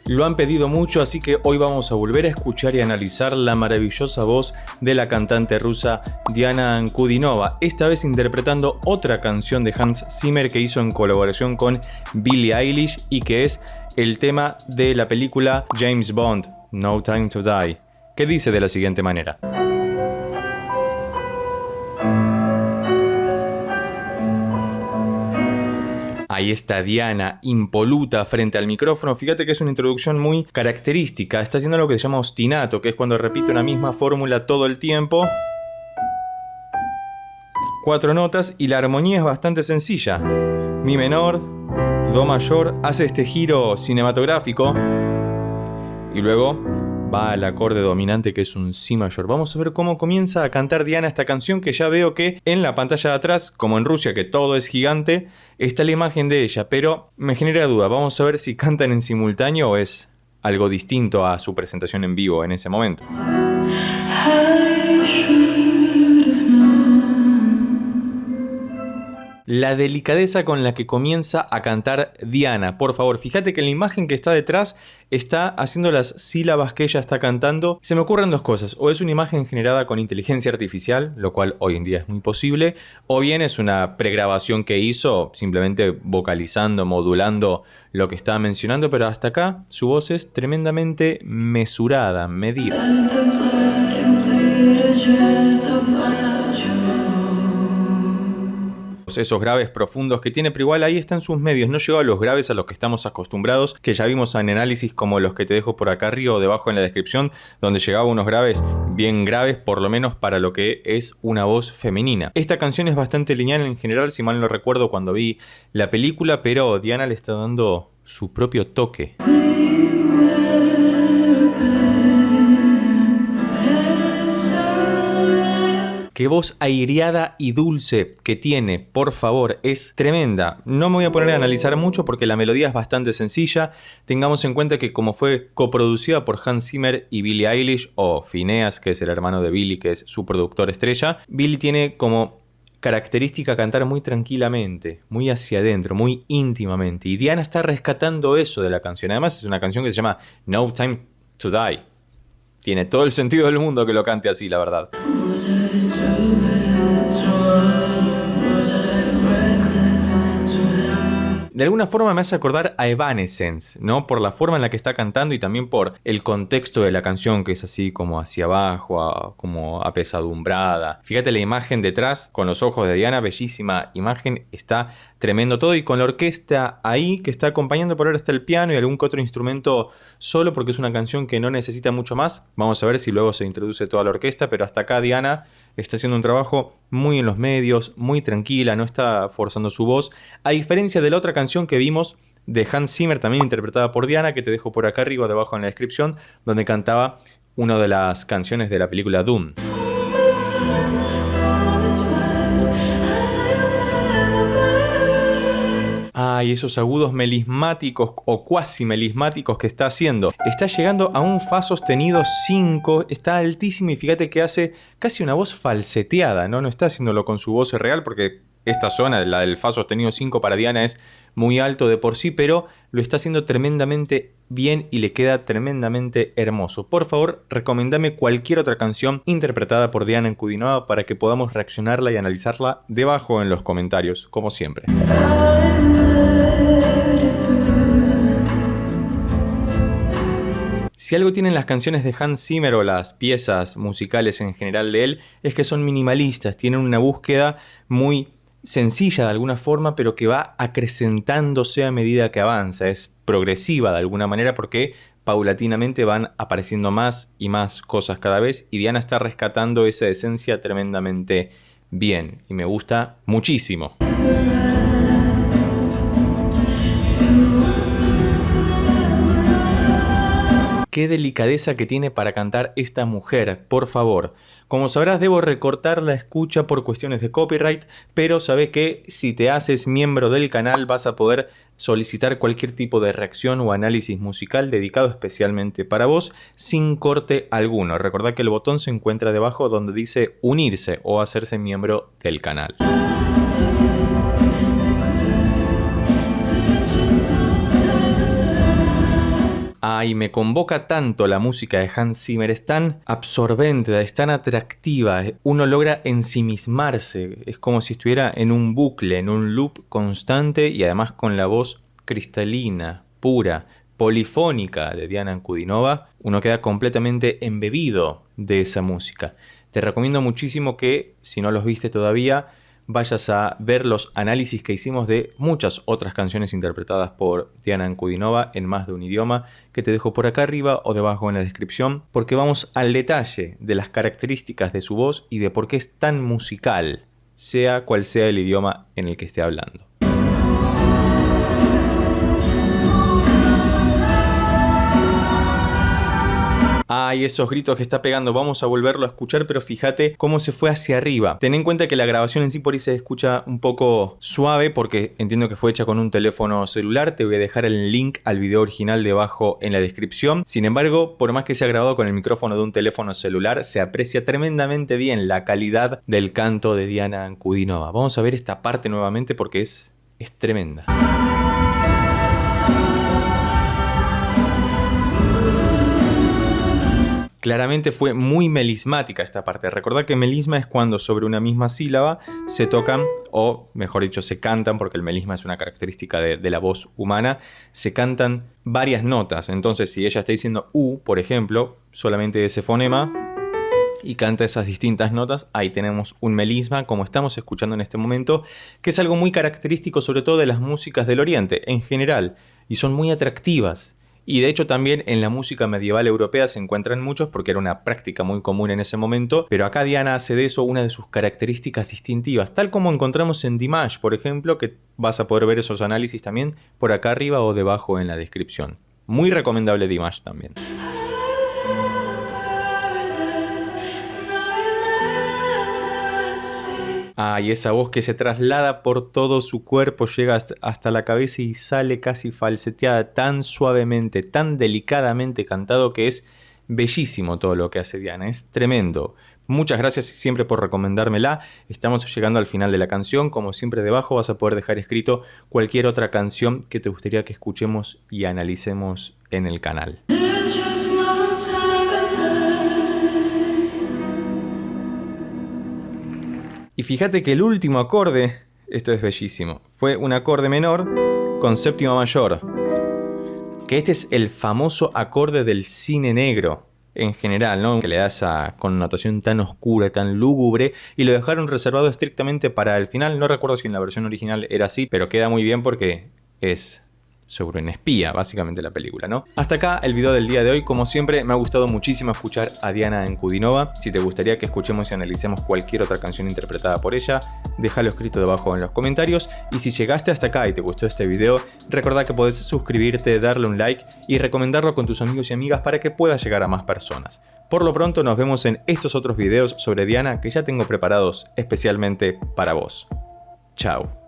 Lo han pedido mucho, así que hoy vamos a volver a escuchar y analizar la maravillosa voz de la cantante rusa Diana Ankudinova, esta vez interpretando otra canción de Hans Zimmer que hizo en colaboración con Billie Eilish y que es el tema de la película James Bond, No Time to Die, que dice de la siguiente manera. Ahí está Diana, impoluta frente al micrófono. Fíjate que es una introducción muy característica. Está haciendo lo que se llama ostinato, que es cuando repite una misma fórmula todo el tiempo. 4 notas y la armonía es bastante sencilla. Mi menor, do mayor, hace este giro cinematográfico y luego va al acorde dominante que es un si mayor. Vamos a ver cómo comienza a cantar Diana esta canción, que ya veo que en la pantalla de atrás, como en Rusia que todo es gigante, está la imagen de ella, pero me genera duda. Vamos a ver si cantan en simultáneo o es algo distinto a su presentación en vivo en ese momento. La delicadeza con la que comienza a cantar Diana. Por favor, fíjate que en la imagen que está detrás está haciendo las sílabas que ella está cantando. Se me ocurren dos cosas. O es una imagen generada con inteligencia artificial, lo cual hoy en día es muy posible, o bien es una pregrabación que hizo simplemente vocalizando, modulando lo que estaba mencionando, pero hasta acá su voz es tremendamente mesurada, medida. Esos graves profundos que tiene, pero igual ahí están sus medios. No llegó a los graves a los que estamos acostumbrados, que ya vimos en análisis como los que te dejo por acá arriba o debajo en la descripción, donde llegaba unos graves bien graves, por lo menos para lo que es una voz femenina. Esta canción es bastante lineal en general, si mal no recuerdo cuando vi la película, pero Diana le está dando su propio toque. Qué voz aireada y dulce que tiene, por favor, es tremenda. No me voy a poner a analizar mucho porque la melodía es bastante sencilla. Tengamos en cuenta que como fue coproducida por Hans Zimmer y Billie Eilish, o Phineas, que es el hermano de Billie, que es su productor estrella, Billie tiene como característica cantar muy tranquilamente, muy hacia adentro, muy íntimamente. Y Diana está rescatando eso de la canción. Además es una canción que se llama No Time to Die. Tiene todo el sentido del mundo que lo cante así, la verdad. De alguna forma me hace acordar a Evanescence, ¿no? Por la forma en la que está cantando y también por el contexto de la canción, que es así como hacia abajo, como apesadumbrada. Fíjate la imagen detrás, con los ojos de Diana, bellísima imagen, está tremendo todo. Y con la orquesta ahí, que está acompañando, por ahora está el piano y algún que otro instrumento solo, porque es una canción que no necesita mucho más. Vamos a ver si luego se introduce toda la orquesta, pero hasta acá Diana está haciendo un trabajo muy en los medios, muy tranquila, no está forzando su voz. A diferencia de la otra canción que vimos de Hans Zimmer, también interpretada por Diana, que te dejo por acá arriba, debajo en la descripción, donde cantaba una de las canciones de la película Doom. Ay, esos agudos melismáticos o cuasi melismáticos que está haciendo. Está llegando a un fa sostenido 5, está altísimo y fíjate que hace casi una voz falseteada, ¿no? No está haciéndolo con su voz real porque esta zona, la del fa sostenido 5 para Diana, es muy alto de por sí, pero lo está haciendo tremendamente bien y le queda tremendamente hermoso. Por favor, recomendame cualquier otra canción interpretada por Diana Ankudinova para que podamos reaccionarla y analizarla debajo en los comentarios, como siempre. Si algo tienen las canciones de Hans Zimmer o las piezas musicales en general de él, es que son minimalistas, tienen una búsqueda muy sencilla de alguna forma, pero que va acrecentándose a medida que avanza. Es progresiva de alguna manera porque paulatinamente van apareciendo más y más cosas cada vez y Diana está rescatando esa esencia tremendamente bien y me gusta muchísimo. Qué delicadeza que tiene para cantar esta mujer, por favor. Como sabrás, debo recortar la escucha por cuestiones de copyright, pero sabé que si te haces miembro del canal vas a poder solicitar cualquier tipo de reacción o análisis musical dedicado especialmente para vos, sin corte alguno. Recordá que el botón se encuentra debajo donde dice unirse o hacerse miembro del canal. Ay, me convoca tanto la música de Hans Zimmer, es tan absorbente, es tan atractiva, uno logra ensimismarse, es como si estuviera en un bucle, en un loop constante y además con la voz cristalina, pura, polifónica de Diana Ankudinova, uno queda completamente embebido de esa música. Te recomiendo muchísimo que, si no los viste todavía, vayas a ver los análisis que hicimos de muchas otras canciones interpretadas por Diana Ankudinova en más de un idioma, que te dejo por acá arriba o debajo en la descripción, porque vamos al detalle de las características de su voz y de por qué es tan musical, sea cual sea el idioma en el que esté hablando. Ay, esos gritos que está pegando, vamos a volverlo a escuchar, pero fíjate cómo se fue hacia arriba. Ten en cuenta que la grabación en sí por ahí se escucha un poco suave porque entiendo que fue hecha con un teléfono celular. Te voy a dejar el link al video original debajo en la descripción. Sin embargo, por más que sea grabado con el micrófono de un teléfono celular, se aprecia tremendamente bien la calidad del canto de Diana Ankudinova. Vamos a ver esta parte nuevamente porque es tremenda. Claramente fue muy melismática esta parte. Recordad que melisma es cuando sobre una misma sílaba se tocan, o mejor dicho, se cantan, porque el melisma es una característica de la voz humana, se cantan varias notas. Entonces, si ella está diciendo U, por ejemplo, solamente ese fonema, y canta esas distintas notas, ahí tenemos un melisma, como estamos escuchando en este momento, que es algo muy característico sobre todo de las músicas del Oriente en general, y son muy atractivas. Y de hecho también en la música medieval europea se encuentran muchos porque era una práctica muy común en ese momento, pero acá Diana hace de eso una de sus características distintivas, tal como encontramos en Dimash, por ejemplo, que vas a poder ver esos análisis también por acá arriba o debajo en la descripción. Muy recomendable Dimash también. Y esa voz que se traslada por todo su cuerpo, llega hasta la cabeza y sale casi falseteada, tan suavemente, tan delicadamente cantado, que es bellísimo todo lo que hace Diana, es tremendo. Muchas gracias siempre por recomendármela. Estamos llegando al final de la canción. Como siempre, debajo vas a poder dejar escrito cualquier otra canción que te gustaría que escuchemos y analicemos en el canal. Y fíjate que el último acorde, esto es bellísimo, fue un acorde menor con séptima mayor. Que este es el famoso acorde del cine negro en general, ¿no? Que le da esa connotación tan oscura, tan lúgubre, y lo dejaron reservado estrictamente para el final. No recuerdo si en la versión original era así, pero queda muy bien porque es sobre un espía, básicamente la película, ¿no? Hasta acá el video del día de hoy. Como siempre, me ha gustado muchísimo escuchar a Diana Ankudinova. Si te gustaría que escuchemos y analicemos cualquier otra canción interpretada por ella, déjalo escrito debajo en los comentarios. Y si llegaste hasta acá y te gustó este video, recordá que podés suscribirte, darle un like y recomendarlo con tus amigos y amigas para que pueda llegar a más personas. Por lo pronto nos vemos en estos otros videos sobre Diana que ya tengo preparados especialmente para vos. Chao.